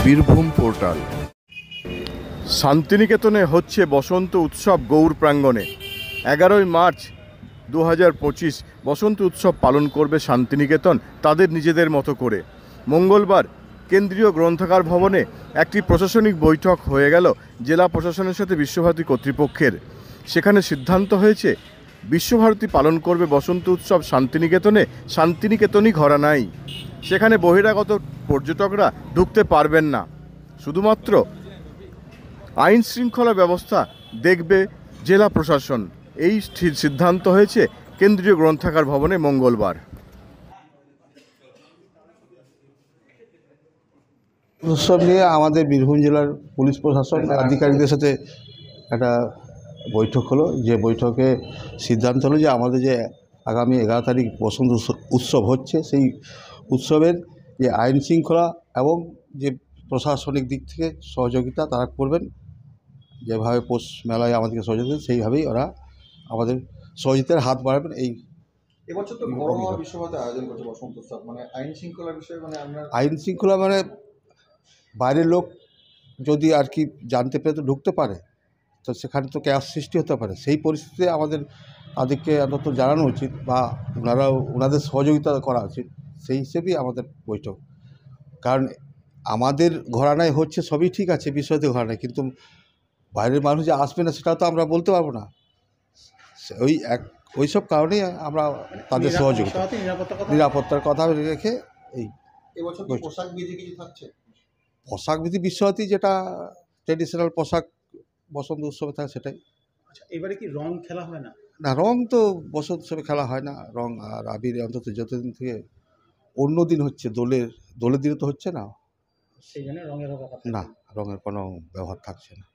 Birbhum portal. শান্তিনিকেতনে হচ্ছে বসন্ত উৎসব গৌর প্রাঙ্গণে। 11ই মার্চ 2025 বসন্ত উৎসব পালন করবে শান্তিনিকেতন তাদের নিজেদের মতো করে। মঙ্গলবার কেন্দ্রীয় গ্রন্থাগার ভবনে একটি প্রশাসনিক বৈঠক হয়ে গেল জেলা প্রশাসনের সাথে বিশ্বভারতী কর্তৃপক্ষের। সেখানে সিদ্ধান্ত হয়েছে বিশ্বভারতী পালন করবে বসন্ত উৎসব শান্তিনিকেতনে। শান্তিনিকেতনই ঘরানাই, সেখানে বহিরাগত পর্যটকরা ঢুকতে পারবেন না। শুধুমাত্র আইন শৃঙ্খলা ব্যবস্থা দেখবে জেলা প্রশাসন। এই সিদ্ধান্ত হয়েছে কেন্দ্রীয় গ্রন্থাগার ভবনে মঙ্গলবার। উৎসব নিয়ে আমাদের বীরভূম জেলার পুলিশ প্রশাসন আধিকারিকদের সাথে একটা বৈঠক হলো, যে বৈঠকে সিদ্ধান্ত হলো যে আমাদের যে আগামী 11 তারিখ বসন্ত উৎসব হচ্ছে, সেই উৎসবের যে আইন শৃঙ্খলা এবং যে প্রশাসনিক দিক থেকে সহযোগিতা তারা করবেন, যেভাবে পৌষ মেলায় আমাদেরকে সহযোগিতা, সেইভাবেই ওরা আমাদের সহযোগিতার হাত বাড়াবেন। এবছর তো ঘরোয়া বিশ্বভারতী আয়োজন করছে বসন্ত উৎসব, মানে আইন শৃঙ্খলার বিষয়ে আইন শৃঙ্খলা মানে বাইরের লোক যদি আর কি জানতে পেরে তো ঢুকতে পারে, তো সেখানে তো ক্যাশ সৃষ্টি হতে পারে। সেই পরিস্থিতিতে আমাদের তাদেরকে অন্তত জানানো উচিত বা ওনাদের সহযোগিতা করা উচিত। সেই হিসেবেই আমাদের বৈঠক। কারণ আমাদের ঘরানায় হচ্ছে সবই ঠিক আছে, বিশ্বভারতী ঘরানায়, কিন্তু বাইরের মানুষ যে আসবে না সেটা তো আমরা বলতে পারবো না। ওই সব কারণেই আমরা তাদের সহযোগিতা, নিরাপত্তার কথা রেখে এবছর পোশাক বিধি কিছু থাকছে। পোশাক বিধি বিশ্বভারতী যেটা ট্রেডিশনাল পোশাক বসন্ত উৎসবে থাকে সেটাই। আচ্ছা, এবারে কি রং খেলা হবে না? না, রং তো বসন্ত উৎসবে খেলা হয় না। রং আর আবির অন্তত যতদিন থেকে অন্য দিন হচ্ছে, দোলের দিনে তো হচ্ছে না। সেই জন্য রঙের ব্যাপার না, রঙের কোনো ব্যবহার থাকছে না।